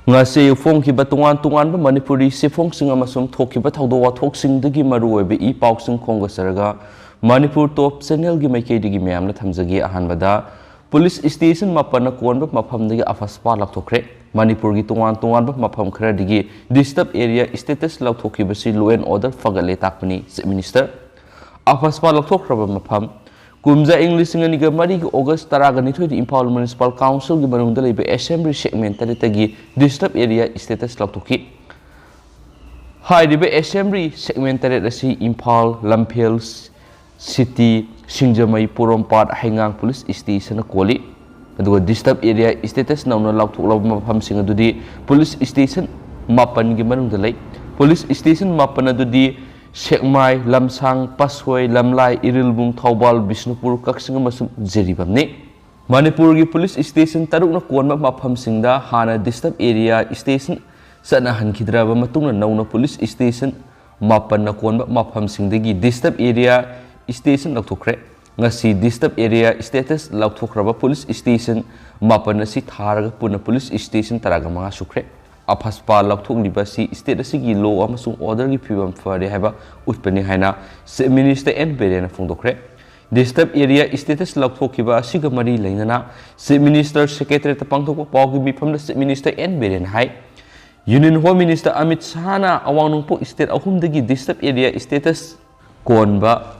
ngase phong tungan Manipuri sifong sing amasum thokiba thawdo wathok dagi maruoibe I pauk sing khonga saraga Manipur top channel gi maikei digi mayamna thamjagi ahanbada police station mapana konba mafam dagi afaspa lakthokre Manipur gi tungan mafam khara digi disturb area status lakthokiba si law and order fagale takpani minister afaspa lakthokraba mafam Kumza English nga niga mari ki August taraga nito di Impal Municipal Council gi manung dalay be assembly segment tagi disturb area status laktoki. Hai di be assembly segment tadi si Impal Lamphel City Singjamai Porompat Angang police station na koli. Aduga disturb area status na laktok law mafam singa dudi police station mapan gi manung dalay. Police station mapan na dudi Sekmai, Lamsang, Paswai, Lamlai, Irilbung, Thaubal, Bisnupur, Kaksing amasum Jeribamni. Manipur gi police station taruk na kuanma mafam singda hana disturb area station sana hankidraba matungna nauna police station mapan na kuanma mafam singdagi disturb area station lakthokre. Ngasi disturb area status lakthokraba police station mapan na si tharaga puna police station taraga mga sukre. Apaspa lakthok libasi state asigi law amasung order gi phibam fare haba utpani haina minister and berena phungdokre disturb area status lakthokiba asiga mari lainana minister secretary ta pangthok pawgi mifam na minister and berena hai union home minister Amit Shahna awangnungpo state ahumdagi disturb area status konba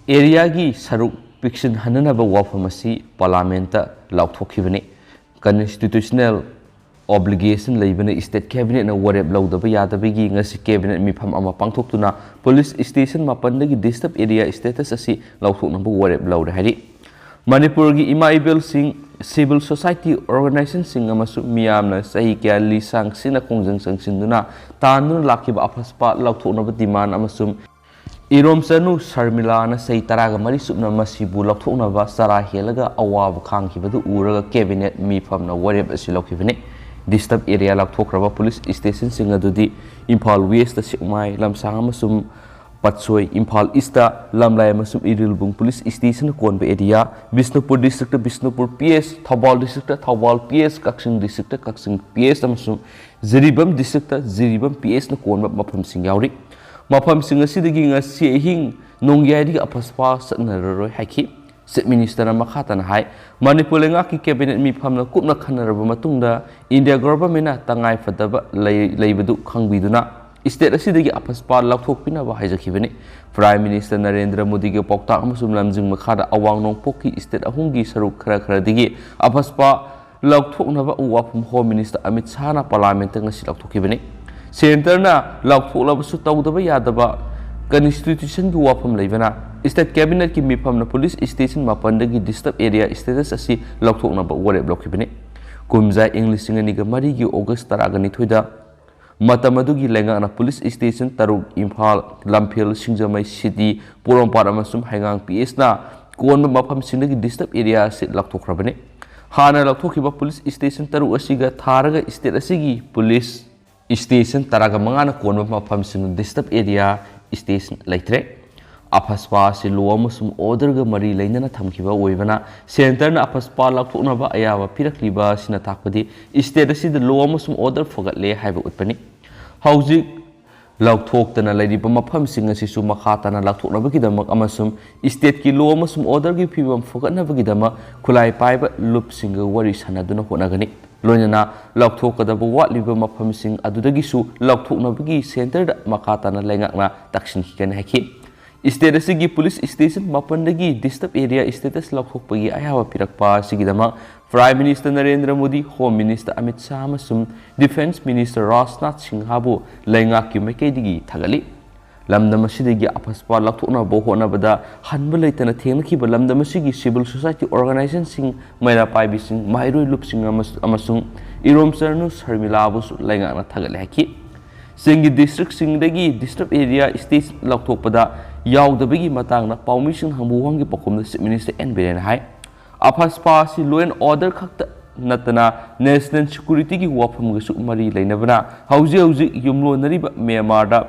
area gi saruk piction hananaba wafamasi parliament ta lakthokibani constitutional obligation laibana state cabinet na warep laudaba yadabagi ngasi cabinet mifam ama pangthoktuna police station mapandagi disturb area status asi lauthoknaba warep lauda hari Manipur gi imaibel sing civil society organization sing amasu miyamna sahi kya lisang sina kongjang sangsinduna tanun lakiba afaspa lauthoknaba demand amasum Irom sanu Sharmila na say taraga mari subna masibu lauthoknaba sara helaga awab khangkibadu uraga cabinet mifam na warep asi laukibane disturb area lakthokraba police station singa dudi Impal West ta Sekmai Lamsang amasum Patsoi Impal East ta Lamlai amasum Irilbung police station konba area Bisnupur district Bisnupur PS Thaubal district Thaubal PS Kaksing district Kaksing PS amasum Jeribam district Jeribam PS na konba mafam sing yauri mafam sing asidagi ngasi hing nongyai di apaspa satnaroi haiki Set Minister Makhatan hai Manipur lenga ki cabinet mifam na kupna khanaraba matungda India government na tangai fadaba leibadu khangbiduna state asidagi apaspa lakthokpina ba haijakibani Prime Minister Narendra Modi ge pokta amasum lamjing makhada awangnong poki state ahungi saruk khara digi apaspa lakthoknaba uwapum Home Minister Amit Shahna parliament ngasi lakthokibani center na lakthoklaba su tawdaba yadaba constitution gi wapam leibana state cabinet ki mifam na police station mapandagi disturb area status asi lakthoknaba warep laukibani kumza English ngani ga mari gi August taraga ni thoida matamadugi lenga na police station taruk Impal Lamphel Singjamai City Porompat amasum Angang PS na konba mafam singdagi disturb area asi lakthokrabani hana lakthokiba police station taruk asiga tharaga state asigi police station taraga mangana konba mafam sing disturb area station laitre apaspa si law amasum order ga mari lainana thamkiba oibana center na apaspa lakthoknaba ayaba pirakliba sina takpadi state asi the law amasum order fogatle haiba utpani hauji lakthoktana laidiba mafam sing asi su makhatana lakthoknaba gidamak amasum state ki law amasum order gi phibam fogatnaba gidama khulai paiba loop singa wari sanaduna honagani loinana lakthokadaba watliba mafam sing adudagi su lakthoknabagi center da makhatana laingakna taksin hikan haki state asigi police station mapandagi disturb area status lakthokpagi ayawa pirakpa sigidama Prime Minister Narendra Modi Home Minister Amit Shah amasum Defense Minister Rajnath Singh habu laingakki maikaidigi thagali lamdam asidagi apaspa lakthokna bo honabada hanba leitana thengnakiba lamdam asigi civil society organization sing maira paibi sing mairoi lup sing amasung Irom Sarnu Sharmila bu laingakna thagali haki singi district singdagi disturb area state lakthokpada yaudabagi matangna paumi sing hangbu wangi pakomda minister and beren hai apaspa si law and order khakta natana national security gi wafam ga su mari leinabana hauji yumlo nariba Myanmar da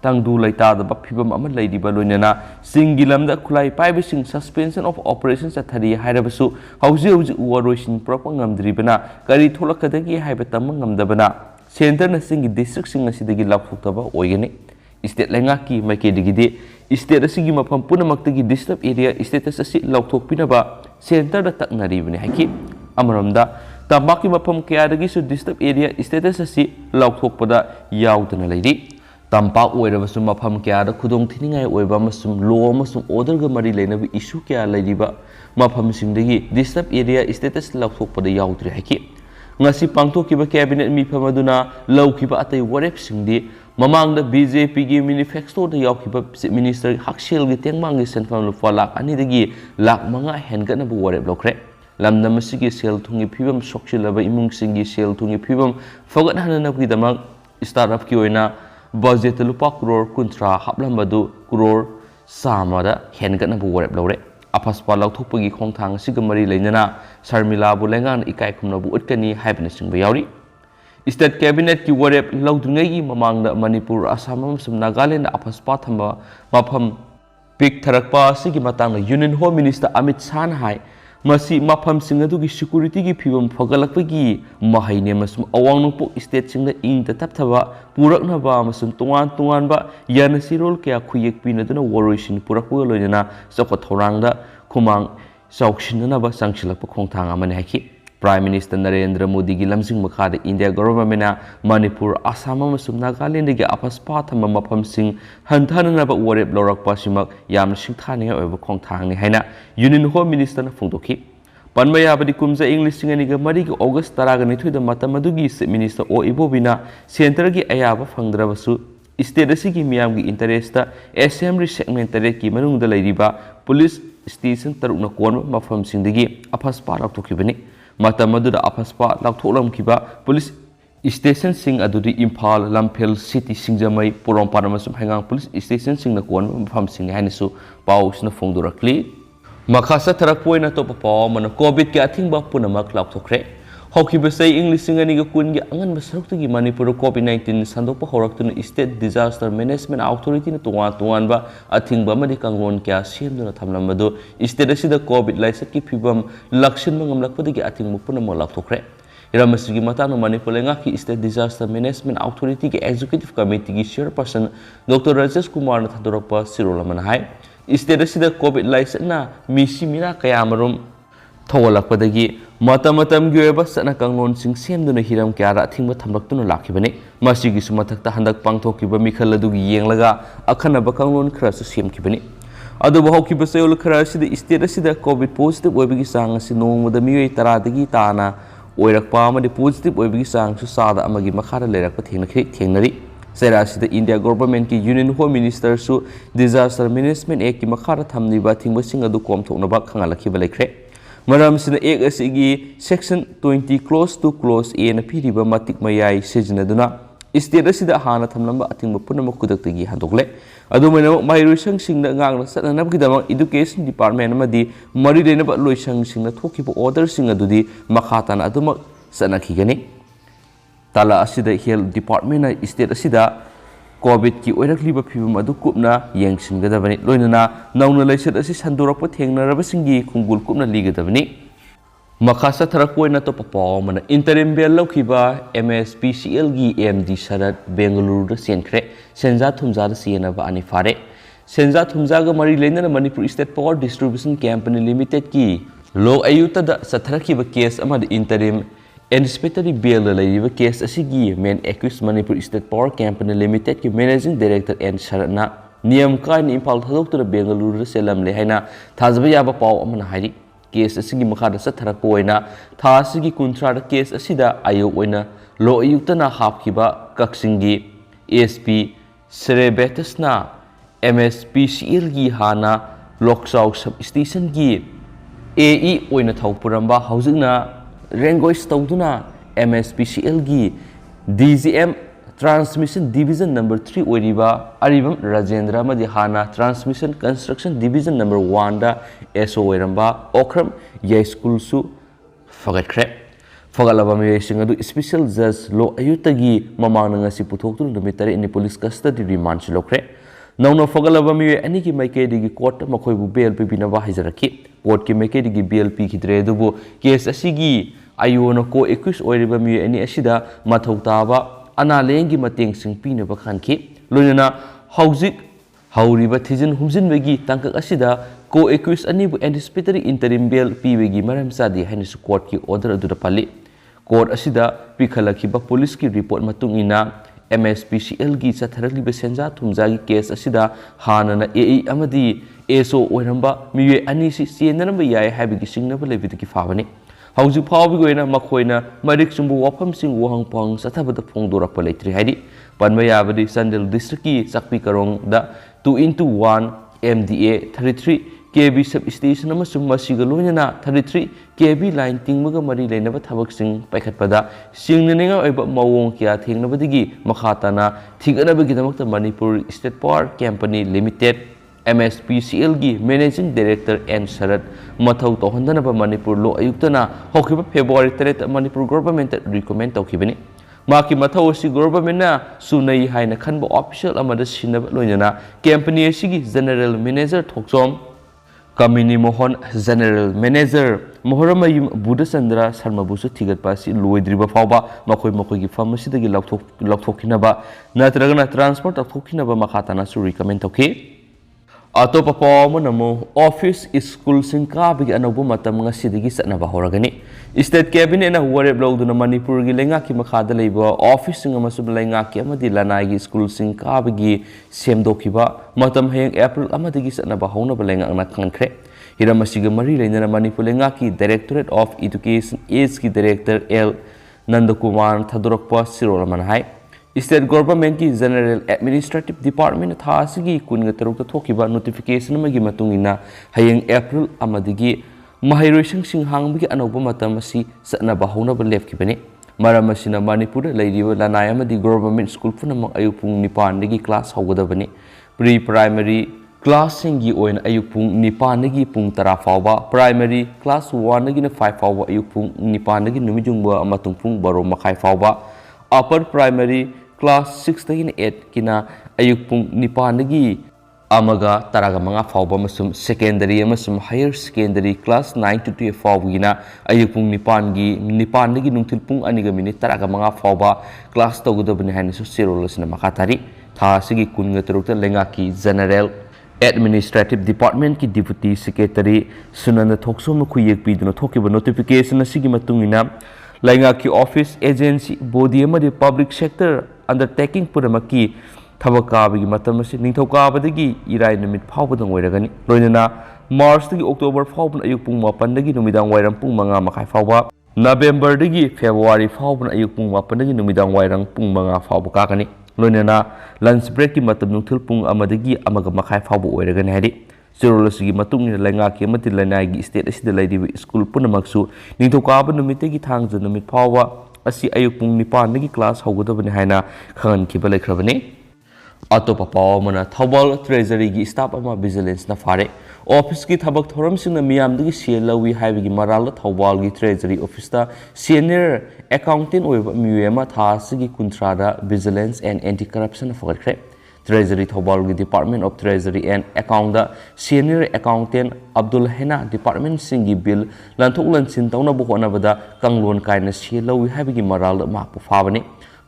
tangdu laitadaba phibam ama leidiba loinana singi lamda khulai paibising suspension of operations athari hairabasu hauji waroisin propa ngamdribana kari tholakadagi haiba tamang ngamdabana center na singi district sing asidagi lakthoktaba oigani state lenga ki maikedigidi state asigi mafam punamakdagi disturb area status asi laukthokpinaba center da taknaribani haki amaramda tambaki mafam kayadagi su disturb area status asi laukthokpada yaudana leidi tampak oirabasu mafam kayada khudong thiningai oiba masum law masum order ga mari leinabi issue kaya leidiba mafam singdagi disturb area status laukthokpada yaudri haki ngasi pangthokiba cabinet mifam aduna laukiba atai warep singdi mamangda BJP gi manifesto da yaukiba minister haksel gi tengmangi senfam lupa lak ani dagi lak manga hengana bu warep lokre lamda masigi sel thungi phibam sokchilaba imung singi sel thungi phibam fogat hanana gi damang startup ki oina budget lupa crore kuntra haplambadu crore samada hengana bu warep lore apaspa lauthopagi khongthang siga mari leinana sharmila bu lengan ikai khumna bu utkani haibna singba yauri state cabinet ki warep laudungai mamangda manipur assam amsum nagaland apaspa thamba mafam pik tharakpa sigi matangna union home minister amit san hai masi mafam singadugi security gi phibam phagalakpagi mahaine masum awangnupo state singda ingta tapthaba puraknaba masum tungan ba yanasirol kya khuyek pinaduna waroisin purakwa loina sokot thorangda khumang sauksinna ba sangchilakpa khongthang amane haki Prime Minister Narendra Modi gi lamsing makhada India government na Manipur Assam amasum Nagaland gi apaspa thamba mafam sing hanthana ba warep lorakpa simak yam singthani oiba khongthang ni haina Union Home Minister na phungdokhi panba yabadi kumza English singani ga mari gi August 10 ga nithoi da matamadugui Minister O Ibobina center gi ayaba phangdrabasu state asigi miyam gi interest assembly segment tare ki manungda leiriba police station tarukna kon mafam singdagi apaspa laktokibani Matamadura apaspa laktholam kiba police station sing adudi Imphal Lamphel city singjamai Porampara masum hangang police station sing na kon mafam sing hainisu paus na phongdurakli makhasa tharakpoina topa paw mana covid ki athingba punamak laktokre hokiba sei English singani ga kun gi angan masarukti Manipur covid-19 sandokpa horaktuna state disaster management authority na tungan ba athingba madi kangon kya semduna thamlambadu state asida covid laisat ki phibam lakshin mangamlakpadagi athingba punama laktokre iramasigi matana Manipur lenga ki state disaster management authority ki executive committee ki chairperson Dr. Rajesh Kumar na thadorakpa sirolamana hai state asida covid laisat na misi mira kayamarum thawalakpadagi matam gi oiba sana kanglon sing semduna hiram kyara thingba thamlaktuna lakhibani masigi sumathakta handak pangthokiba mikhal adugi yenglaga akhanaba kanglon khara su semkibani adu bahaukiba sayol khara sida state asida covid positive oibigi sang asi nongmada mioi 10 dagi tana oirakpa amadi positive oibigi sang su sada amagi makhara lerakpa thengnari Sera sida India government ki Union Home Minister su disaster management act ki makhara thamniba thingba sing adu komthoknaba khangalakhiba lekre Maram sina ek asigi section 20 close to clause A na phiriba matik mayai sejnaduna state asida hana thamlamba atingba punama kudaktagi handokle adumena mairusang singna ngangna sananabgi dama education department amadi mari renaba loisang singna thokiba order sing adudi makhatana aduma sanakhigani tala asida health department na state asida covid ki oirakliba phibam adu kupna yengsingadabani loinana nauna laisat asi sandorakpa thengnarabasingi khungul kupna ligadabani makhasa tharakpoina to papaw mana interim bel lokhiba MSPCL gi MD Sarat Bengaluru da senkre senja thumja da siena ba ani fare senja thumja ga mari leinana Manipur State Power Distribution Company Limited ki lo ayuta da satharakhiba case amad interim Inspector Bill Laiva case asigi main accused Manipur State Power Company Limited ki Managing Director N Sharatna niyam kain Imphal thadoktura Bengaluru selam le haina thazba yaba paw amana hairi case asigi makhada satharakpa oina tha asigi kunthra da case asida ayok oina lo ayuktana hapkiba kaksingi ASP Serebetasna MSPCL gi hana Loksaw sub station gi AE oina thawpuramba haujingna Rangois Tauduna MSPCL gi DGM Transmission Division number 3 Oiriba Aribam Rajendra Madihana Transmission Construction Division number 1 da SO Oiramba Okram Yay School su Fagat Crep ꯐꯒꯠꯂꯕ ꯃꯤꯑꯣꯏꯁꯤꯡ ꯑꯗꯨ special ꯖꯖ ꯂꯣ ꯑꯌꯨꯛꯇꯒꯤ ꯃꯃꯥꯡꯗ ꯉꯁꯤ ꯄꯨꯊꯣꯛꯇꯨꯅ ꯅꯨꯃꯤꯠ 3ꯅꯤ police ꯀꯁꯇꯗꯤ ꯔꯤꯃꯥꯟꯗ ꯂꯧꯈ꯭ꯔꯦ ꯅꯧꯅ ꯐꯒꯠꯂꯕ ꯃꯤꯑꯣꯏ ꯑꯅꯤꯒꯤ ꯃꯥꯏꯀꯩꯗꯒꯤ ꯀꯣꯔꯠꯇ ꯃꯈꯣꯏꯕꯨ ꯕꯦꯜ ꯄꯤꯕꯤꯅꯕ ꯍꯥꯏꯖꯔꯛꯈꯤ ꯀꯣꯔꯠꯀꯤ ꯃꯥꯏꯀꯩꯗꯒꯤ ꯕꯦꯜ ꯄꯤꯈꯤꯗ꯭ꯔꯦ ꯑꯗꯨꯕꯨ ꯀꯦꯁ ꯑꯁꯤꯒꯤ ꯑꯌꯣꯅ ꯀꯣ ꯑꯦꯀ꯭ꯌꯨꯁ ꯑꯣꯏꯔꯤꯕ ꯃꯤꯑꯣꯏ ꯑꯅꯤ ꯑꯁꯤꯗ ꯃꯊꯧ ꯇꯥꯕ ꯑꯅꯥ ꯂꯥꯌꯦꯡꯒꯤ ꯃꯇꯦꯡꯁꯤꯡ ꯄꯤꯅꯕ ꯈꯟꯈꯤ ꯂꯣꯏꯅꯅ ꯍꯧꯖꯤꯛ ꯍꯧꯔꯤꯕ ꯊꯤꯖꯤꯟ ꯍꯨꯝꯖꯤꯟꯕꯒꯤ ꯇꯥꯡꯀꯛ ꯑꯁꯤꯗ ꯀꯣ ꯑꯦꯀ꯭ꯌꯨꯁ ꯑꯅꯤꯕꯨ ꯑꯦꯟꯇꯤꯁꯤꯄꯦꯇꯔꯤ ꯏꯟꯇꯔꯤꯝ ꯕꯦꯜ ꯄꯤꯕꯒꯤ ꯃꯔꯝ ꯆꯥꯗꯦ ꯍꯥꯏꯅꯁꯨ ꯀꯣꯔꯠꯀꯤ ꯑꯣꯔꯗꯔ ꯑꯗꯨꯗ ꯄꯜꯂꯤ ꯀꯣꯔꯠ ꯑꯁꯤꯗ ꯄꯤꯈꯠꯂꯛꯈꯤꯕ ꯄꯨꯂꯤꯁꯀꯤ ꯔꯤꯄꯣꯔꯠ ꯃꯇꯨꯡ ꯏꯟꯅ MSPCLꯒꯤ ꯆꯠꯊꯔꯛꯂꯤꯕ ꯁꯦꯟꯖꯥ ꯊꯨꯝꯖꯥꯒꯤ ꯀꯦꯁ ꯑꯁꯤꯗ ꯍꯥꯟꯅꯅ AE ꯑꯃꯗꯤ ASO ꯑꯣꯏꯔꯝꯕ ꯃꯤꯑꯣꯏ ꯑꯅꯤꯁꯤ ꯆꯦꯟꯅꯔꯝꯕ ꯌꯥꯏ ꯍꯥꯏꯕꯒꯤ ꯆꯤꯡꯅꯕ ꯂꯩꯕꯗꯒꯤ ꯐꯥꯕꯅꯤ ꯍꯧꯖꯤꯛ ꯐꯥꯎꯕꯒꯤ ꯑꯣꯏꯅ ꯃꯈꯣꯏꯅ ꯃꯔꯤꯛ ꯆꯨꯝꯕ ꯋꯥꯐꯝꯁꯤꯡ ꯋꯥꯍꯪ ꯄꯥꯎꯍꯪ ꯆꯠꯊꯕꯗ ꯐꯣꯡꯗꯣꯔꯛꯄ ꯂꯩꯇ꯭ꯔꯤ ꯍꯥꯏꯗꯤ ꯄꯟꯕ ꯌꯥꯕꯗꯤ ꯆꯥꯟꯗꯦꯜ ꯗꯤꯁꯇ꯭ꯔꯤꯛꯀꯤ ꯆꯥꯛꯄꯤ ꯀꯔꯣꯡꯗ 2x1 MDA 33 KB ꯁꯕ ꯁ꯭ꯇꯦꯁꯟ ꯑꯃꯁꯨꯡ ꯃꯁꯤꯒ ꯂꯣꯏꯅꯅ 33 KB ꯂꯥꯏꯟ ꯇꯤꯡꯕꯒ ꯃꯔꯤ ꯂꯩꯅꯕ ꯊꯕꯛꯁꯤꯡ ꯄꯥꯏꯈꯠꯄꯗ ꯆꯤꯡꯅꯅꯤꯡꯉꯥꯏ ꯑꯣꯏꯕ ꯃꯑꯣꯡ ꯀꯌꯥ ꯊꯦꯡꯅꯕꯗꯒꯤ ꯃꯈꯥ ꯇꯥꯅ ꯊꯤꯒꯠꯅꯕꯒꯤꯗꯃꯛꯇ Manipur state power company limited MSPCLꯒꯤ ꯃꯦꯅꯦꯖꯤꯡ ꯗꯥꯏꯔꯦꯛꯇꯔ N ꯁꯔꯠ ꯃꯊꯧ ꯇꯧꯍꯟꯗꯅꯕ ꯃꯅꯤꯄꯨꯔ ꯂꯣ ꯑꯌꯨꯛꯇꯅ ꯍꯧꯈꯤꯕ ꯐꯦꯕ꯭ꯔꯨꯋꯥꯔꯤ 3 ꯃꯅꯤꯄꯨꯔ ꯒꯣꯚꯔꯟꯃꯦꯟꯠꯇ ꯔꯤꯀꯃꯦꯟ ꯇꯧꯈꯤꯕꯅꯤ ꯃꯥꯒꯤ ꯃꯊꯧ ꯑꯁꯤ ꯒꯣꯚꯔꯟꯃꯦꯟꯠꯅ ꯁꯨꯅꯩ ꯍꯥꯏꯅ ꯈꯟꯕ ꯑꯣꯐꯤꯁꯤꯌꯦꯜ ꯑꯃꯗ ꯁꯤꯟꯅꯕ ꯂꯣꯏꯅꯅ ꯀꯝꯄꯅꯤ ꯑꯁꯤꯒꯤ general manager Thokchom Kamini Mohan General Manager Mohoramayum Buddhachandra Sarmabusu Thigatpa asi loidriba fauba makoi pharmacy dagi lauthokinaba natragana transport lauthokinaba makhatana su recommend tauki atopa paw namo office school sing kabigi anobu matam ngasidagi satnaba horagani state cabinet na wareb lawduna manipur gi lengaki makhada leiba office sing amasu lengaki amadi lanai gi school sing kabigi semdokiba matam heng april amadagi satnaba haunaba lengakna khankre hiramasiga mari leinana manipur lengaki directorate of education age gi director L Nandakumar Thadurakpa Sirolaman hai State Government ki General Administrative Department tha asigi kunga tarukta thokiba notification amagi matungina hayeng April amadigi mahiroising singhangbi anoba matam asi satnaba haunaba lefkibani maram asina Manipur leidiba lanai amadi government school punamang ayupung nipan dagi class haugadabani pre primary class singi oin ayupung nipan dagi pung tara fauba primary class 1 dagi na 5 fauba ayupung nipan dagi numijungba amatung pung baro makai fauba upper primary class 6 dagi na 8 kina ayupung nipan dagi amaga taraga manga fauba masum secondary amasum higher secondary class 9 to 12 fauba gina ayupung nipan dagi nungtil pung aniga minute taraga manga fauba class tawgudabani haina su sirolosina makatari tha sigi kunga tarukta lengaki general Administrative Department ki Deputy Secretary Sunanda Thoksoma khuyek piduna thokiba notification asigi matungina laingaki office agency body amadi public sector undertaking puramaki thabakabigi matam asi ningthokabadagi irai numit phawbadang oiragani loinana March dagi October phawbun ayuk pung 8 dagi numidang wairam pung 5 makai phawba November dagi February phawbun ayuk pung 8 dagi numidang wairang pung 5 phawba kakani loinana lunch break ki matam nungthil pung amadagi amaga makai phawbu oiragani hadi zerolosigi matung ni lengaki amati lanai gi state asida laidiba school punamaksu ningthokaba numitegi thangja numit phawba asi ayuk pung 9 dagi class haugadabani haina khan khiba laikhrabani atopa pawmana thawal treasury gi staff ama vigilance na fare office ki thabak thoram singna miyam dagi selawi haibigi maral thawal gi treasury office ta senior accountant oiba miyema tha sigi kuntrada vigilance and anti corruption fakhre treasury thawal gi department of treasury and account da senior accountant Abdul Hena department singi bill lanthok lansin tawna bu hona bada kanglon kaina selawi haibigi maral ma pu fabani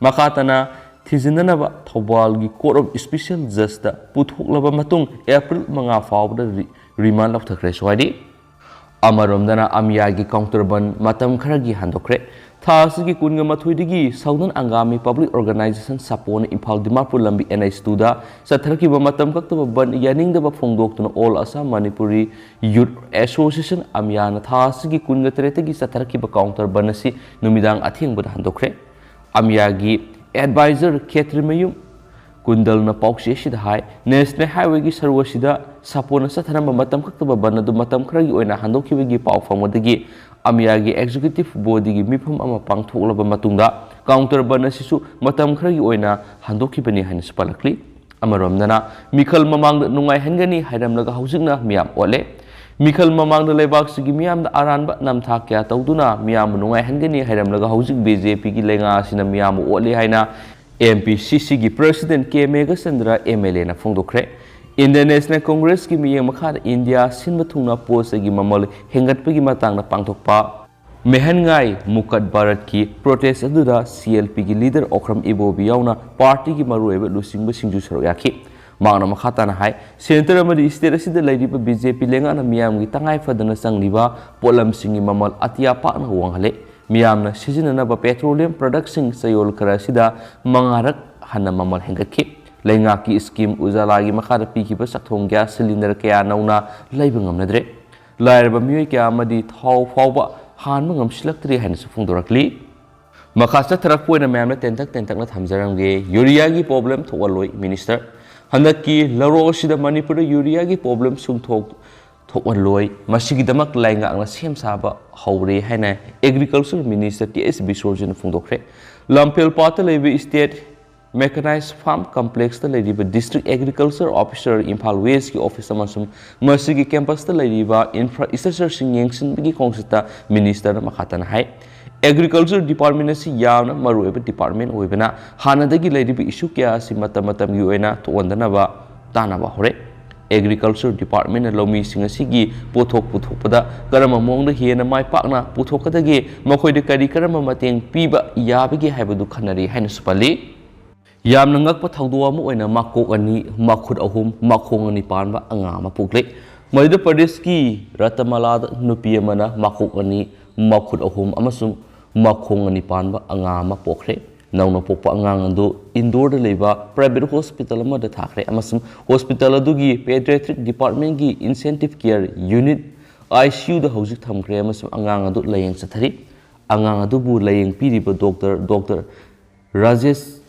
makatana Thizinanaba Thawalgi Court of Special Justice Puthulaba Matung April Manga Fawda remand of the Creswadi Amaromdana Amyagi counterban Matam Karagi Handokre Thasigi Kunga Matwidigi Southern Angami Public Organization Sapon Impal Dimapur Lambi NI Studa Satraki Matam Kaktaban Yaning the Bafongdok to all Assam Manipuri Youth Association Amyana Thasigi Kunga Tretagi Satraki Counter Banasi Numidang Ating Handokre Amyagi Advisor Ketrimayum Kundal na Pauksi Shida High National Highway gi Sarwasida Sapona Satanama Matam Kaktaba Banadu Matam Kragi Oina Handoki Pau Famadagi Amyagi Executive Body gi Mipum Ama Pangtulaba Matunda Counter Banasisu Matam Kragi Oina Handoki Bani Hanspalakli Amaramnana Mikal Mamang Nungai Hengani Hiram Laga Housingna Miam Ole Mikhal mamang da lebak sigi miyam da aran ba nam thak kya tawduna miyam nungai hangani hairam laga hojik BJP ki lenga sina miyam otli haina MPCC gi President K Megasandra MLA na phongdokre Indian National Congress ki miyang makha India sinba thungna post gi mamal hengatpa gi matang na pangthokpa mehangai mukat Bharat ki protest aduda CLP gi leader Okram Ibobi yauna party gi marueba lusingba singju sarok yakhi Mangna makhata na hai center amadi state asida laidiba BJP lenga na miyam gi tangai fadana sangliba polam singi mamal atia pa na wanghale miyam na seasonana ba petroleum product sing sayol kara sida mangarak hana mamal hengakhi lenga ki scheme ujala gi makhada pi ki ba sakthong gas cylinder kaya nauna laiba ngamnadre lairba miyoi kya amadi thau fawba han mangam silaktri han su phungdorakli makhasta tharak poina miyam na tentak na thamjaramge urea gi problem thowaloi minister Handaki laro sida Manipur urea gi problem sung thok loi masigi damak lainga ang sem saba haure haina agriculture minister TS Bisorjan phungdokre Lampel Pata lebe state mechanized farm complex ta lady district agriculture officer Imphal West ki office amasum masigi campus ta lady infrastructure singengsin gi kongsita minister makhatan hai Agriculture Department asi yauna marueba department oibena hanadagi laidibi issue kya asi matam gi oina to wandana ba tanaba hore Agriculture Department lomi singasi gi pothok pada karama mongda hena mai pakna puthokadagi makhoi de kari karama mateng piba yabagi haibadu khanari haina supali yamna ngakpa thawdo amu oina Makok ani Makhut ahum makhong ani panba Angang ma Pokle Madhya Pradesh ki Ratamalada nupi amana Makok ani Makhut ahum amasum makhong ani panba Angang ma Pokle nauna pokpa Angang ando indoor da leba private hospital ma da thakre amasum hospital adugi pediatric department gi intensive care unit ICU da hojik thamkre amasum Angang adu layeng sathari Angang adu bu layeng piriba doctor Rajesh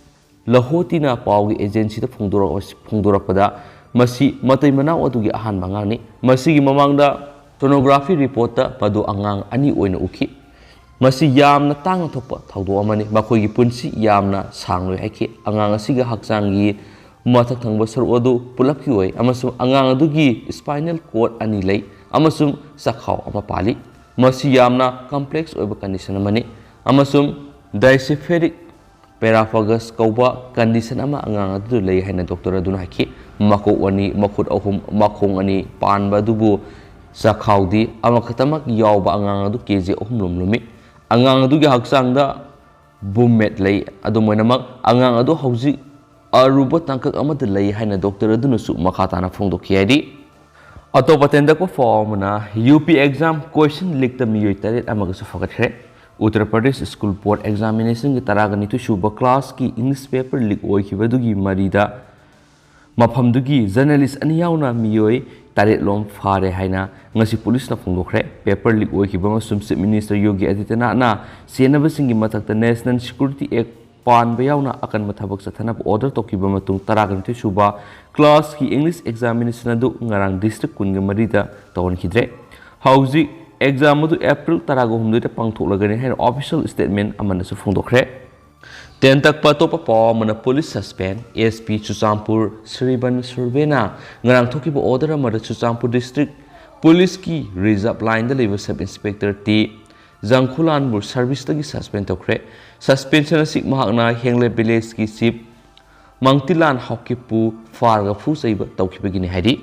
Lahotina pawgi agency da phongdorakpada masi matai manau adugi ahan mangani masigi mamangda sonography report ta padu Angang ani oina ukhi masi yamna tang thokpa thawdo amani makhoi gi punsi yamna sangloi haiki Angang asiga haksangi mathak thangba saru adu pulak ki oi amasum Angang adugi spinal cord ani lei amasum sakhaw ama pali masi yamna complex oiba condition amani amasum diacephalic Paraphagus kauba condition ama Angang adu lei haina doctor aduna haki Makok ani Makhut ahum makhong ani panba dubu sakhaudi ama khatamak yawba Angang adu kg ahum lumi Angang adu gi haksang da bummet lei adu moinamak Angang adu hauji aruba tangkak amada lei haina doctor aduna su makhata na phongdokhiadi atopa tenda ko form na UP exam question leak ta miyoi taret amaga su fagathre Uttar Pradesh School Board Examination ki taragani tu shuba class ki English paper leak oi ki badugi marida mafam dugi journalist ani yauna miyoi taret lom fare haina ngasi police na phongdokre paper leak oi ki bama sum chief minister Yogi Adityanath na senaba singi mathakta National Security Act pan ba yauna akan mathabak sathana order to ki bama tung taragani tu shuba class ki English examination adu ngarang district kunga marida tawon khidre hauji exam adu April tarago humdita pangthoklagani haina official statement amana su phongdokre tentak patopa paw mana police suspend SP Chuchampur Sriban Survena ngarang thokiba order amada Chuchampur district police ki reserve line da level sub inspector T Jangkhulanbur service tagi suspend tokre suspension asik mahakna hengle village ki chief Mangtilan Hokipu farga fu saiba tawkibagini haidi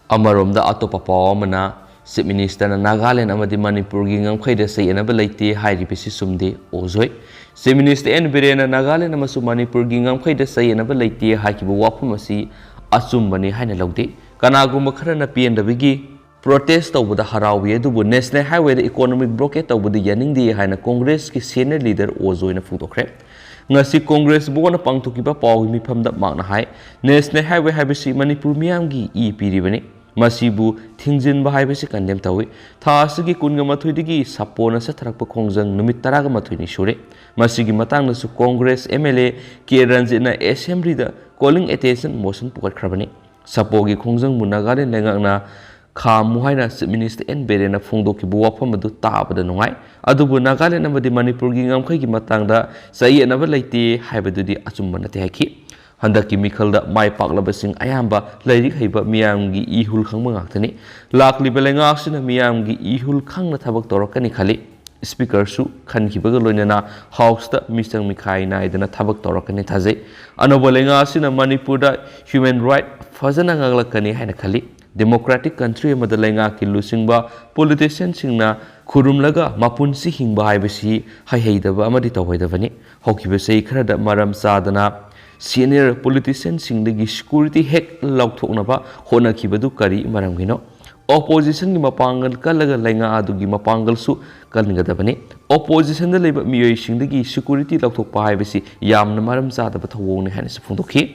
amaromda atopa paw mana Chief Minister na Nagaland amadi Manipur gi ngamkhai da sei anaba leite hairi bisi sumde ozoi Chief Minister N Birena Nagaland amasu Manipur gi ngamkhai da sei anaba leite hakibu wapum asi achumbani haina lawde kanaguma kharana pn da bigi protest tawbuda harawi adubu national highway da economic blockade tawbuda yaningdi haina Congress ki senior leader ozoi na phungdokre ngasi Congress bona pangthukiba paw mifamda makna hai national highway habisi Manipur miyam gi e piribani Masibu Tingjin Bahaibasi condemn tawi, Tasiki Kungamathuidigi, Sapona Satrapa Kongjang, Numitaraga Mathuini Shure, Masigi Matang su Congress MLA, Kieranzina Assembly the calling attention motion Pukat Krabani, Sapogi Kongjang Munagari Langana, Ka Muhaina Minister N Berena Fundoki Buapamadu Taba the Nongai, Adubu Nagali number the Manipur Gingam Kaki Matanga, Say never like the Hibadudi Achumanataki. Handaki mikhalda mai paklabasing ayamba lairik haiba miyamgi ihul khangba ngaktani lakliba lengaksina miyamgi ihul khangna thabak torakani khali speaker su khankibaga loinana house da misang mikhai naidana thabak torakani thajai anoba lengasina manipur da human right fazana ngaglakani haina khali democratic country amada lenga ki lusingba politician singna khurumlaga mapunsi hingba haibasi haiheidaba amadi tawhaidabani hokiba sei kharada maram sadana senior politician singdagi security hack lauthoknaba honakibadu kari maramgino opposition gi mapangal kalaga lenga adugi mapangal su kalningadabani opposition da leba miyoi singdagi security lauthokpa haibasi yamna maram sadaba thawong ne hanis phungdokhi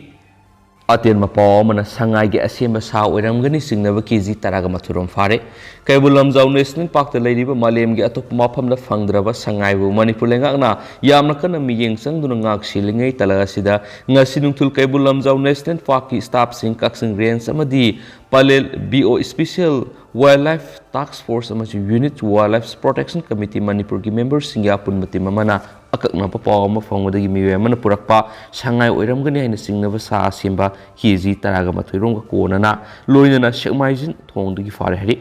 Aten mapaw mana sangai ge asemba sa oiramgani singnaba kg taraga mathurom fare kaibul lamjau national park ta leiriba malem ge atop mafam da fangdraba sangai bu manipur lengakna yamna kana miyeng sangduna ngak silingai talaga sida ngasi nungthul kaibul lamjau national park ki staff sing kaksing range amadi palel bo special wildlife task force amasi unit wildlife protection committee manipur gi members singya punmati mamana akakna papaw ma fangwadagi miwe mana purakpa sangai oiramgani haina singnaba sa asemba kg taraga mathuirong konana loinana shekmaijin thongdagi fare hari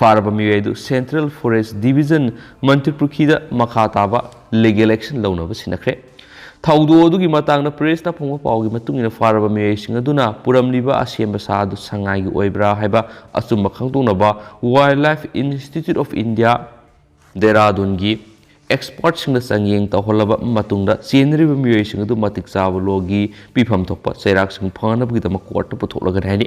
faraba miwedu central forest division mantirpukhida makha taba legal action launaba sinakre thaudo adugi matangna press na phongwa pawgi matungina faraba miwe singaduna puramliba asemba sa adu sangai gi oibra haiba asumba khangtonaba wildlife institute of india Dehradun gi expert singda sangyeng tawholaba matungda chenriba miwe singadu matik chabu logi pifam thokpa chairak sing phanabgi dama court putholaga haini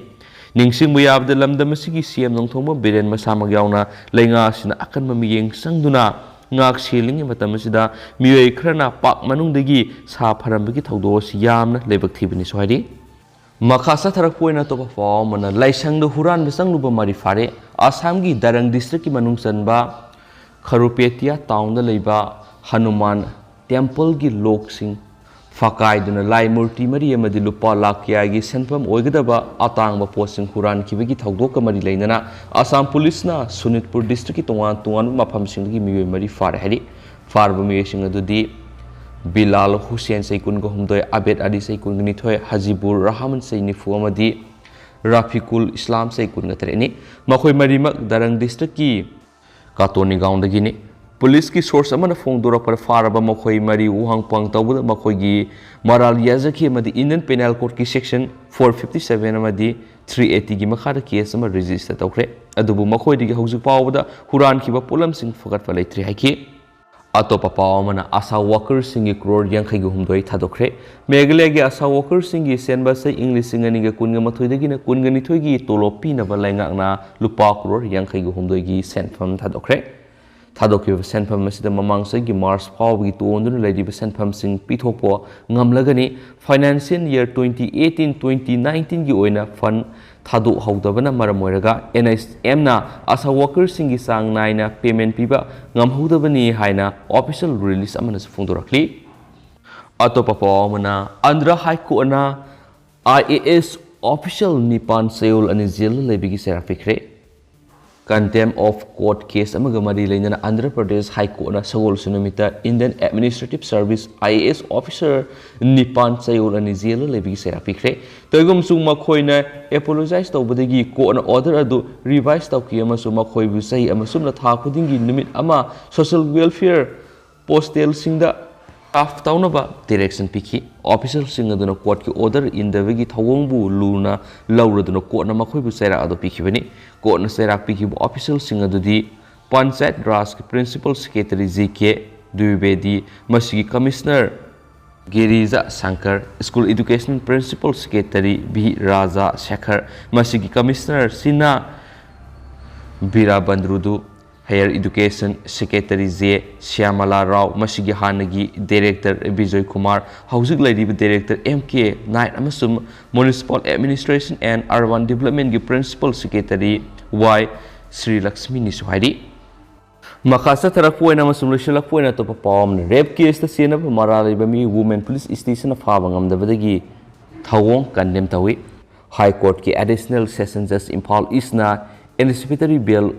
ningsing buyabda lamdam asigi cm nongthongba biren masamag yauna lenga sina akanma miyeng sangduna ngak selingi matam asida miwe khrana pak manungdagi sa pharambagi thawdo si yamna lebak thibani sohari Makasa tharak poina to paw mana laisangdo huran besangluba mari fare Assam gi Darang district ki manungsanba Kharupetia town da leiba Hanuman temple gi loksing fakai duna lai murti mari amadi lupa lakya gi senpam oigadaba atangba posting huran kibagi thawdok mari leinana Assam police na Sunitpur district ki tongan mafam singgi miwe mari far hari farba miwe sing adudi Bilal Hussein Saikun go humdoi Abed Adi Saikun ni thoi Hajibur Rahman Saini fu amadi Rafiqul Islam Saikun gatreni makhoi mari mak Darang district ki Katoni gaundagini police ki source amana phongdora par faraba makhoi mari uhang pang tawda makhoi gi maral yazaki amadi Indian Penal Code ki section 457 amadi 380 gi makhada case ama register tawkre adubu makhoi digi hojik pawda huran kiba polam sing fagat falai 3 haiki atopa pawamana asa workers singi crore yankhai gi humdoi thadokre megle gi asa workers singi senba sai english singani ga kunga mathoi dagi na kunga ni thoi gi tolopi na balai ngak na lupa crore yankhai gi humdoi gi senfam thadokre thadokki senfam masida mamang sai gi mars paw gi tondun lady senfam sing pithokpo ngamlagani financial year 2018 2019 gi oina fund thadu haudabana maram oiraga NSM na asa workers singi sang naina payment piba ngam haudabani haina official release amana phungdorakli atopa pawmana Andhra High Court na IAS official Nipan Seoul ani jail lebigi serafikre contempt of court case amaga mari leinana Andhra Pradesh High Court na Seoul sunamita Indian Administrative Service IAS officer Nipan Seoul ani jail lebigi serafikre toigum sung makhoina apologize tawbadagi court na order adu revise tawki amasu makhoi bu sai amasum na tha khudingi numit ama social welfare postal singda staff taunaba direction piki official singaduna court ki order indavagi thawongbu luna lauraduna court na makhoi bu saira adu pikibani court na saira pikibu official singadudi panchayat raj ki principal secretary JK Dwivedi masigi commissioner Giriza Shankar school education principal secretary B Raja Shekhar masigi commissioner Sina Birabandrudu Higher Education Secretary J. Shyamala Rao Masigi Hanagi Director Bijoy Kumar Housing Lady Director MK Knight Amasum Municipal Administration and Urban Development gi Principal Secretary Y. Sri Lakshmi Nisuhari Makasa Tarapuena Masum Lishalapuena to perform rape case the scene of Maralibami Women Police Station of Havangam the Vadagi Tawong Kandem Tawi High Court ki Additional Session Judge Impal Isna Anticipatory Bail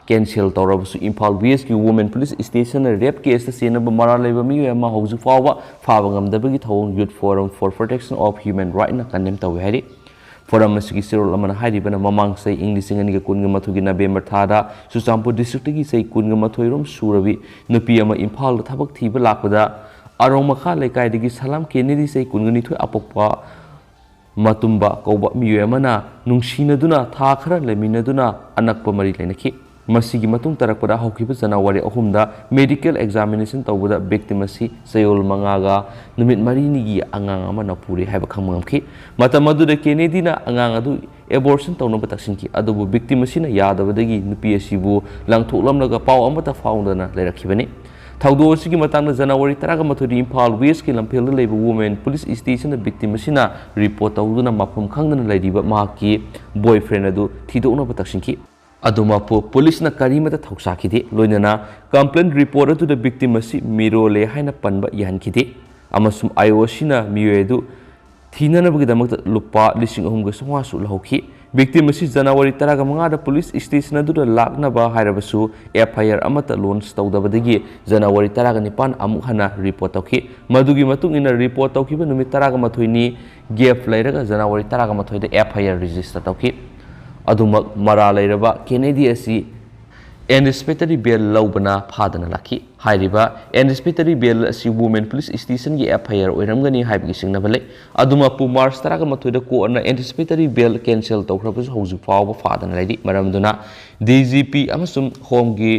cancel tawrabasu Imphal West ki women police station rape case senaba mara leba mi ma hauju fawa faba ngamdabagi thawong youth forum for protection of human right na condemn tawi hari forum asigi sirol amana hairibana mamang sai English ngani ga kunga mathugi November thada Susampu district gi sai kunga mathoi rom surabi nupi ama Imphal thabak thiba lakpada aromakha lekai digi salam Kennedy sai kunga ni thoi apokpa matumba kauba miyo amana nungsinaduna tha khara leminaduna anakpa mari lenaki masigi matung tarakpada haukiba January 3 medical examination tawbada victim asi sayol mangaga numit marini gi angang ama napuri haiba khangmamki matamadu de Kennedy na angang adu abortion tawna bataksinki adubu victim asi na yadabadagi nupi asibu langthoklamnaga paw amata foundana lerakibani thawdo asigi matangna January 13 Imphal West ki lampel leba women police station na victim asi na report tawduna mafum khangdana laidiba mahaki boyfriend adu thidokna bataksinki aduma police na karimata thauksakide loinana complaint report to the victim asi mirole haina panba yankide amasum IOC na miyedu thina bagi damak lupa lising ahum ga songwa su lahokhi victim asi January 15 da police station adu lakna ba hairabasu FIR amata launch tawdabadagi January 19 amuk hana report tawki madugi matung ina report tawkiba numit 13 ni gap lairaga January 13 da FIR register tawki adumak mara lairaba Kennedy asi anticipatory bail laubana phadana laki hairiba anticipatory bail asi women police station gi FIR oiramgani haibgi singnabale aduma pu March 13 da ko na anticipatory bail cancel tawkhrabu hauju fawba phadana laidi maramduna DGP amasum home gi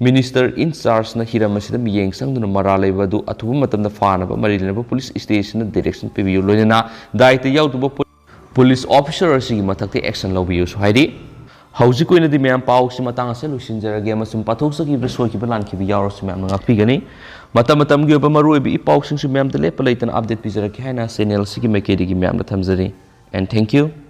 minister in charge na hiramasida miyeng sangduna mara laibadu athubu matamda fanaba marilena police station direction pibiyu loinana daite yautuba police officer asigi mathakte action lobiyu haidi hauji koina di myam paw si matang ase lusinjarage amasum pathoksa ki soi ki balan ki yaro si myam ngakpigani matam gi ba maroi bi paw sing si myam de lepa leitan update pizaraki haina channel sigi mekedi gi myam na thamjari and thank you.